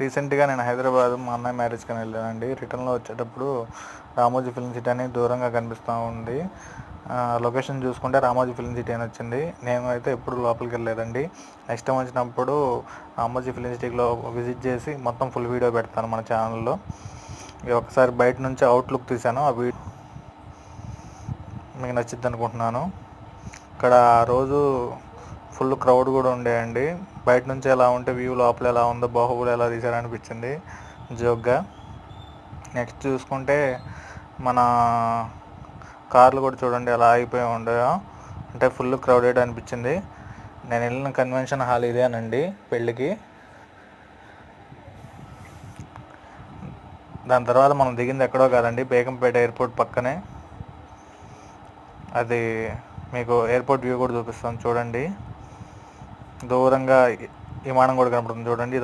రీసెంట్గా నేను హైదరాబాద్ మా అన్నయ్య మ్యారేజ్కి వెళ్ళానండి. రిటర్న్లో వచ్చేటప్పుడు రామోజీ ఫిల్మ్ సిటీ అని దూరంగా కనిపిస్తూ ఉంది. లొకేషన్ చూసుకుంటే రామోజీ ఫిల్మ్ సిటీ అని వచ్చింది. నేను అయితే ఎప్పుడు లోపలికి వెళ్ళలేదండి. నెక్స్ట్ టైం వచ్చినప్పుడు రామోజీ ఫిల్మ్ సిటీలో విజిట్ చేసి మొత్తం ఫుల్ వీడియో పెడతాను మన ఛానల్లో. ఒకసారి బయట నుంచి అవుట్లుక్ తీశాను. ఆ వీడియో మీకు నచ్చిద్ది అనుకుంటున్నాను. ఇక్కడ రోజు ఫుల్ క్రౌడ్ కూడా ఉండేయండి. బయట నుంచి ఎలా ఉంటే వ్యూ లోపల ఎలా ఉందో బాహుబలి ఎలా తీశారనిపించింది జోక్గా. నెక్స్ట్ చూసుకుంటే మన కార్లు కూడా చూడండి ఎలా ఆగిపోయి ఉండేవో, అంటే ఫుల్ క్రౌడెడ్ అనిపించింది. నేను వెళ్ళిన కన్వెన్షన్ హాల్ ఇదేనండి పెళ్ళికి. దాని తర్వాత మనం దిగింది ఎక్కడో కాదండి, బేగంపేట ఎయిర్పోర్ట్ పక్కనే. అది మీకు ఎయిర్పోర్ట్ వ్యూ కూడా చూపిస్తాను చూడండి. దూరంగా విమానం కూడా కనపడుతుంది చూడండి.